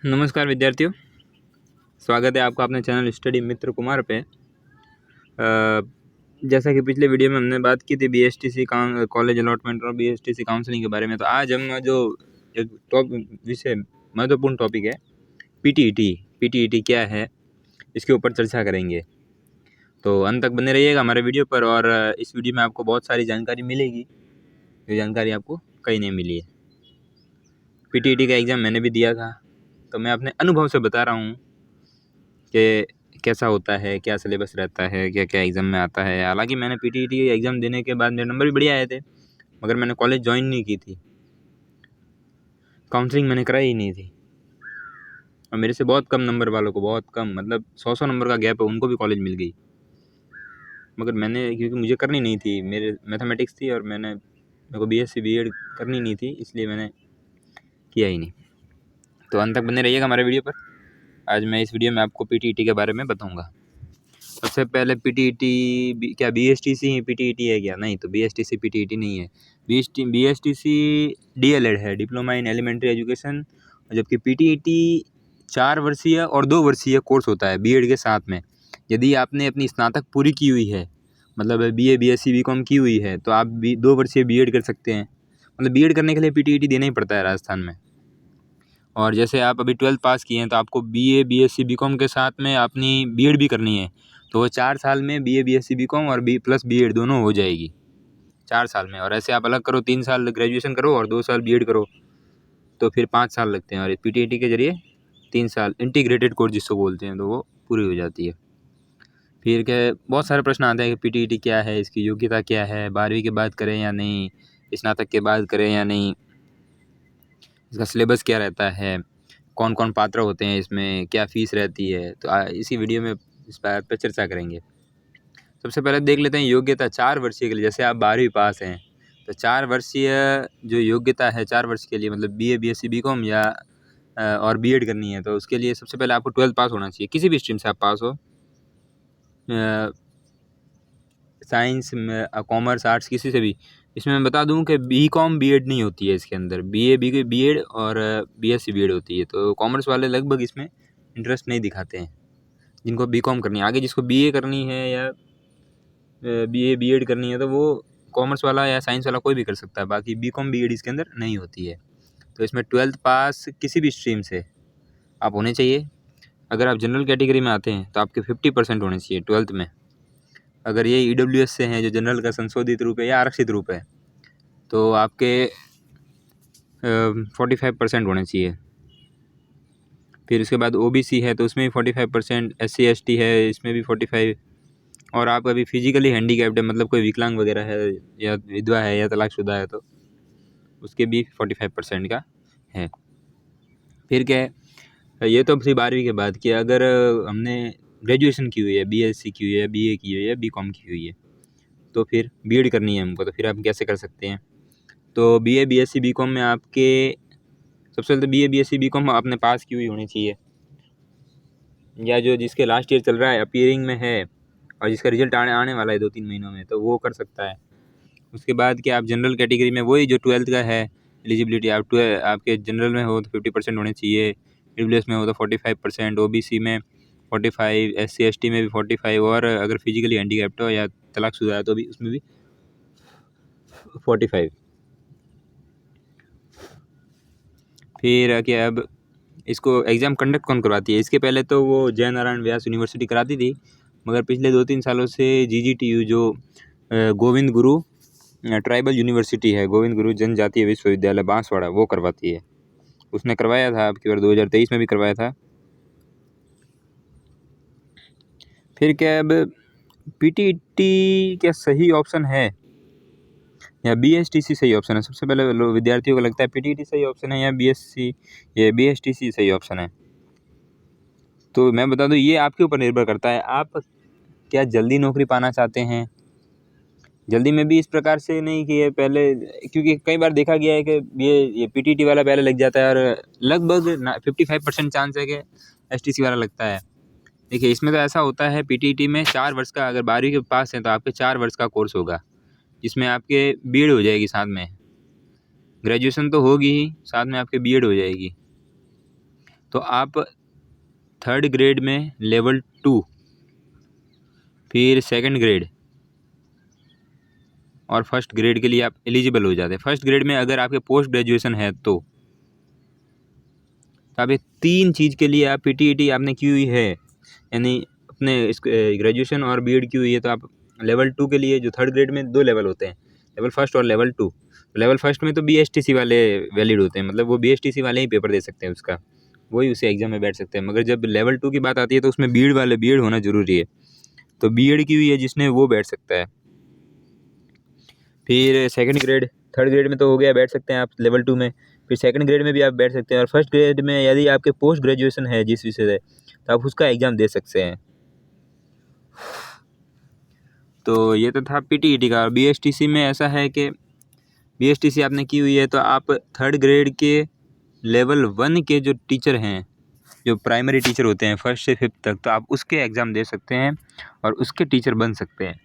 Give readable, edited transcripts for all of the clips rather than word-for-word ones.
नमस्कार विद्यार्थियों, स्वागत है आपका अपने चैनल स्टडी मित्र कुमार पे। जैसा कि पिछले वीडियो में हमने बात की थी बीएसटीसी कॉलेज अलॉटमेंट और बीएसटीसी काउंसलिंग के बारे में, तो आज हम जो एक विषय महत्वपूर्ण टॉपिक है पीटीईटी क्या है, इसके ऊपर चर्चा करेंगे। तो अंत तक बने रहिएगा हमारे वीडियो पर, और इस वीडियो में आपको बहुत सारी जानकारी मिलेगी, जो जानकारी आपको कहीं नहीं मिली है। पीटीईटी का एग्ज़ाम मैंने भी दिया था, तो मैं अपने अनुभव से बता रहा हूँ कि कैसा होता है, क्या सिलेबस रहता है, क्या क्या एग्ज़ाम में आता है। हालांकि मैंने पीटीईटी एग्ज़ाम देने के बाद मेरे नंबर भी बढ़िया आए थे, मगर मैंने कॉलेज ज्वाइन नहीं की थी, काउंसलिंग मैंने कराई ही नहीं थी। और मेरे से बहुत कम नंबर वालों को, बहुत कम, मतलब 100 नंबर का गैप है, उनको भी कॉलेज मिल गई। मगर मैंने, क्योंकि मुझे करनी नहीं थी, मेरे मैथमेटिक्स थी और मेरे को बीएससी बीएड करनी नहीं थी, इसलिए मैंने किया ही नहीं। तो अंत तक बने रहिएगा हमारे वीडियो पर। आज मैं इस वीडियो में आपको पीटीईटी के बारे में बताऊँगा। सबसे पहले पीटीईटी क्या बीएसटीसी ही पीटीईटी है क्या? नहीं, तो बीएसटीसी पीटीईटी नहीं है। बीएसटीसी डीएलएड है, डिप्लोमा इन एलिमेंट्री एजुकेशन, जबकि पीटीईटी 4 वर्षीय और 2 वर्षीय कोर्स होता है बीएड के साथ में। यदि आपने अपनी स्नातक पूरी की हुई है, मतलब बीए बीएससी बीकॉम की हुई है, तो आप 2 वर्षीय बीएड कर सकते हैं। मतलब बीएड करने के लिए पीटीईटी देना ही पड़ता है राजस्थान में। और जैसे आप अभी 12th पास किए हैं, तो आपको बीए बीएससी बीकॉम के साथ में अपनी बीएड भी करनी है, तो वो 4 साल में बीए बीएससी बीकॉम और प्लस बीएड दोनों हो जाएगी 4 साल में। और ऐसे आप अलग करो, 3 साल ग्रेजुएशन करो और 2 साल बीएड करो, तो फिर 5 साल लगते हैं। और पीटीईटी के जरिए 3 साल इंटीग्रेटेड कोर्स जिसको बोलते हैं, तो वो पूरी हो जाती है। फिर क्या, बहुत सारे प्रश्न आते हैं कि पीटीईटी क्या है, इसकी योग्यता क्या है, 12वीं के बाद करें या नहीं, स्नातक के बाद करें या नहीं, इसका सिलेबस क्या रहता है, कौन कौन पात्र होते हैं इसमें, क्या फ़ीस रहती है। तो इसी वीडियो में इस बात पर चर्चा करेंगे। सबसे पहले देख लेते हैं योग्यता 4 वर्षीय के लिए। जैसे आप 12वीं पास हैं, तो 4 वर्षीय जो योग्यता है 4 वर्ष के लिए, मतलब बीए बीएससी बीकॉम या और बीएड करनी है, तो उसके लिए सबसे पहले आपको 12th पास होना चाहिए। किसी भी स्ट्रीम से आप पास हो, साइंस में, कॉमर्स, आर्ट्स, किसी से भी। इसमें मैं बता दूं कि बीकॉम बीएड नहीं होती है इसके अंदर, बीए बीएड और बीएससी बीएड होती है। तो कॉमर्स वाले लगभग इसमें इंटरेस्ट नहीं दिखाते हैं, जिनको बीकॉम करनी है। आगे जिसको बीए करनी है या बीए बीएड करनी है, तो वो कॉमर्स वाला या साइंस वाला कोई भी कर सकता है, बाकी बीकॉम बीएड इसके अंदर नहीं होती है। तो इसमें 12th पास किसी भी स्ट्रीम से आप होने चाहिए। अगर आप जनरल कैटेगरी में आते हैं तो आपके 50% होने चाहिए 12th में। अगर ये ईडब्ल्यूएस से हैं, जो जनरल का संशोधित रूप है या आरक्षित रूप है, तो आपके 45% होने चाहिए। फिर उसके बाद ओबीसी है, तो उसमें भी 45%, SC ST है, इसमें भी 45। और आप अभी फिजिकली हैंडीकैप्ड है, मतलब कोई विकलांग वगैरह है, या विधवा है, या तलाकशुदा है, तो उसके भी 45% का है। फिर क्या है, ये तो अपनी 12वीं के बाद कि अगर हमने ग्रेजुएशन की हुई है, बीएससी की हुई है, बीए की हुई है, बीकॉम की हुई है, तो फिर बीएड करनी है हमको, तो फिर आप कैसे कर सकते हैं? तो बीए बीएससी बीकॉम में आपके सबसे पहले तो बीए बीएससी बीकॉम आपने पास की हुई होनी चाहिए, या जो जिसके लास्ट ईयर चल रहा है, अपीयरिंग में है, और जिसका रिजल्ट आने वाला है 2-3 महीनों में, तो वो कर सकता है। उसके बाद कि आप जनरल कैटेगरी में, वही जो 12th का है एलिजिबिलिटी, आप आपके जनरल में हो तो 50% होने चाहिए, ईडब्ल्यूएस में हो तो 45%, ओबीसी में 45, SC ST में भी 45, और अगर फिजिकली हैंडीकैप्ड हो या तलाकशुदा है तो भी उसमें भी 45। फिर क्या, अब इसको एग्ज़ाम कंडक्ट कौन करवाती है? इसके पहले तो वो जयनारायण व्यास यूनिवर्सिटी कराती थी, मगर पिछले 2-3 सालों से जीजीटीयू, जो गोविंद गुरु ट्राइबल यूनिवर्सिटी है, गोविंद गुरु जनजातीय विश्वविद्यालय बांसवाड़ा, वो करवाती है। उसने करवाया था आपकी बार 2023 में भी करवाया था। फिर क्या, अब पीटीईटी क्या सही ऑप्शन है या बीएसटीसी सही ऑप्शन है? सबसे पहले विद्यार्थियों को लगता है पीटीईटी सही ऑप्शन है या बीएसटीसी सही ऑप्शन है। तो मैं बता दूं, ये आपके ऊपर निर्भर करता है। आप क्या जल्दी नौकरी पाना चाहते हैं? जल्दी में भी इस प्रकार से नहीं कि ये पहले, क्योंकि कई बार देखा गया है कि ये पीटीटी वाला पहले लग जाता है, और लगभग 55% चांस है कि एसटीसी वाला लगता है। देखिए, इसमें तो ऐसा होता है, पीटीटी में 4 वर्ष का, अगर 12वीं के पास हैं तो आपके 4 वर्ष का कोर्स होगा, जिसमें आपके बीएड हो जाएगी, साथ में ग्रेजुएशन तो होगी ही, साथ में आपके बीएड हो जाएगी। तो आप थर्ड ग्रेड में लेवल 2, फिर सेकंड ग्रेड और फर्स्ट ग्रेड के लिए आप एलिजिबल हो जाते हैं। फर्स्ट ग्रेड में अगर आपके पोस्ट ग्रेजुएशन है तो आप ये 3 चीज़ के लिए आप पीटीईटी आपने की हुई है, यानी अपने इस ग्रेजुएशन और बीएड की हुई है, तो आप लेवल 2 के लिए, जो थर्ड ग्रेड में 2 लेवल होते हैं, लेवल फर्स्ट और लेवल 2। लेवल फर्स्ट में तो बीएसटीसी वाले वैलिड होते हैं, मतलब वो बीएसटीसी वाले ही पेपर दे सकते हैं उसका, वही उसे एग्जाम में बैठ सकते हैं। मगर जब लेवल 2 की बात आती है तो उसमें बीएड होना ज़रूरी है, तो बीएड की हुई है जिसने वो बैठ सकता है। फिर सेकंड ग्रेड, थर्ड ग्रेड में तो हो गया, बैठ सकते हैं आप लेवल 2 में। फिर सेकंड ग्रेड में भी आप बैठ सकते हैं, और फर्स्ट ग्रेड में यदि आपके पोस्ट ग्रेजुएशन है जिस विषय से, तो आप उसका एग्ज़ाम दे सकते हैं। तो ये तो था पीटीईटी का। बीएसटीसी में ऐसा है कि बीएसटीसी आपने की हुई है तो आप थर्ड ग्रेड के लेवल 1 के जो टीचर हैं, जो प्राइमरी टीचर होते हैं 1st से 5th तक, तो आप उसके एग्ज़ाम दे सकते हैं और उसके टीचर बन सकते हैं।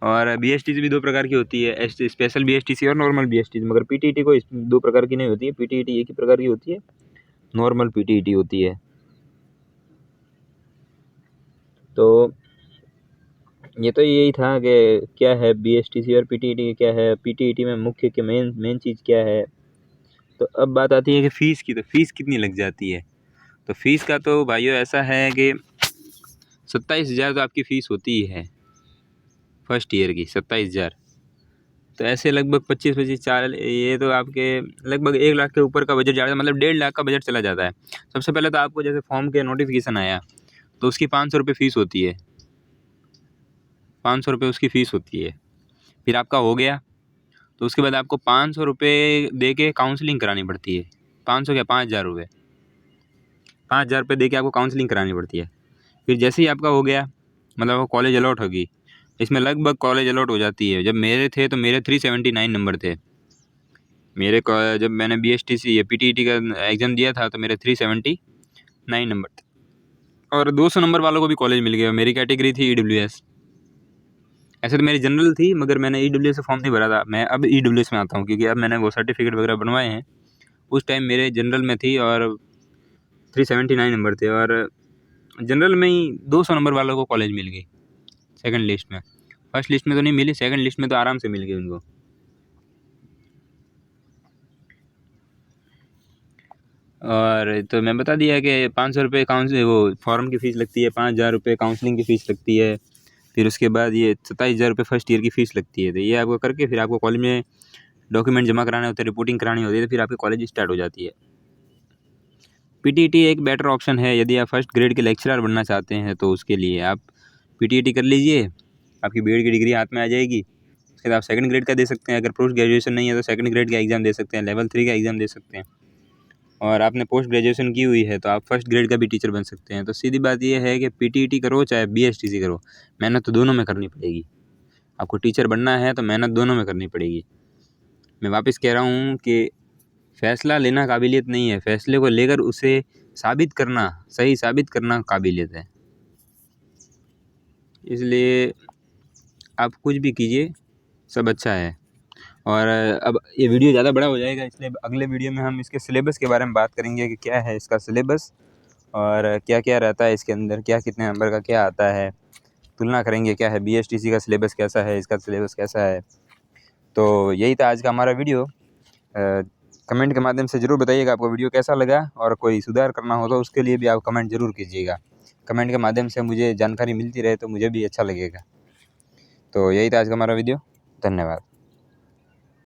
और बीएसटीसी भी 2 प्रकार की होती है, स्पेशल बीएसटीसी और नॉर्मल बीएसटीसी। मगर पीटीईटी को 2 प्रकार की नहीं होती है, पीटीईटी एक ही प्रकार की होती है, नॉर्मल पीटीईटी होती है। तो ये तो यही था कि क्या है बीएसटीसी और पीटीईटी क्या है, पीटीईटी में मुख्य के मेन चीज़ क्या है। तो अब बात आती है कि फ़ीस की, तो फ़ीस कितनी लग जाती है। तो फ़ीस का तो भाइयों ऐसा है कि 27,000 तो आपकी फ़ीस होती ही है फर्स्ट ईयर की, 27,000। तो ऐसे लगभग 25-4, ये तो आपके लगभग 1 लाख के ऊपर का बजट जाता है, मतलब 1.5 लाख का बजट चला जाता है। सबसे पहले तो आपको जैसे फॉर्म के नोटिफिकेशन आया तो उसकी 500 रुपये फ़ीस होती है, 500 रुपये उसकी फ़ीस होती है। फिर आपका हो गया तो उसके बाद आपको 500 रुपये दे के काउंसलिंग करानी पड़ती है। 500 क्या, 5,000 रुपये, 5,000 रुपये दे के आपको काउंसलिंग करानी पड़ती है। फिर जैसे ही आपका हो गया, मतलब वो कॉलेज अलॉट होगी, इसमें लगभग कॉलेज अलॉट हो जाती है। जब मेरे थे तो मेरे 379 नंबर थे, जब मैंने बीएसटीसी या पीटीईटी का एग्ज़ाम दिया था तो मेरे 379 नंबर थे, और 200 नंबर वालों को भी कॉलेज मिल गया। मेरी कैटेगरी थी ईडब्ल्यूएस, ऐसे तो मेरी जनरल थी, मगर मैंने ईडब्ल्यूएस से फॉर्म नहीं भरा था। मैं अब ईडब्ल्यूएस में आता हूँ क्योंकि अब मैंने वो सर्टिफिकेट वगैरह बनवाए हैं। उस टाइम मेरे जनरल में थी और 379 नंबर थे, और जनरल में ही 200 नंबर वालों को कॉलेज मिल गई सेकंड लिस्ट में। फर्स्ट लिस्ट में तो नहीं मिली, सेकंड लिस्ट में तो आराम से मिल गई उनको। और तो मैं बता दिया कि 500 रुपये वो फॉर्म की फ़ीस लगती है, 5,000 रुपये काउंसलिंग की फ़ीस लगती है। फिर उसके बाद ये 27,000 रुपये फर्स्ट ईयर की फ़ीस लगती है। तो ये आपको करके फिर आपको कॉलेज में डॉक्यूमेंट जमा कराने होते हैं, रिपोर्टिंग करानी होती है, तो फिर आपकी कॉलेज स्टार्ट हो जाती है। पीटीईटी एक बेटर ऑप्शन है यदि आप फर्स्ट ग्रेड के लेक्चरर बनना चाहते हैं, तो उसके लिए आप पीटीईटी कर लीजिए, आपकी बीएड की डिग्री हाथ में आ जाएगी। उसके बाद आप सेकंड ग्रेड का दे सकते हैं, अगर पोस्ट ग्रेजुएशन नहीं है तो सेकंड ग्रेड का एग्ज़ाम दे सकते हैं, लेवल 3 का एग्ज़ाम दे सकते हैं। और आपने पोस्ट ग्रेजुएशन की हुई है तो आप फर्स्ट ग्रेड का भी टीचर बन सकते हैं। तो सीधी बात ये है कि पीटीईटी करो चाहे बीएसटीसी करो, मेहनत तो दोनों में करनी पड़ेगी। आपको टीचर बनना है तो मेहनत दोनों में करनी पड़ेगी। मैं वापस कह रहा हूँ कि फ़ैसला लेना काबिलियत नहीं है, फ़ैसले को लेकर उसे साबित करना, सही साबित करना काबिलियत है। इसलिए आप कुछ भी कीजिए, सब अच्छा है। और अब ये वीडियो ज़्यादा बड़ा हो जाएगा, इसलिए अगले वीडियो में हम इसके सिलेबस के बारे में बात करेंगे कि क्या है इसका सिलेबस और क्या-क्या रहता है इसके अंदर, क्या कितने नंबर का क्या आता है, तुलना करेंगे क्या है बीएसटीसी का सिलेबस कैसा है, इसका सिलेबस कैसा है। तो यही था आज का हमारा वीडियो। कमेंट के माध्यम से ज़रूर बताइएगा आपको वीडियो कैसा लगा, और कोई सुधार करना हो तो उसके लिए भी आप कमेंट ज़रूर कीजिएगा। कमेंट के माध्यम से मुझे जानकारी मिलती रहे तो मुझे भी अच्छा लगेगा। तो यही था आज का हमारा वीडियो। धन्यवाद।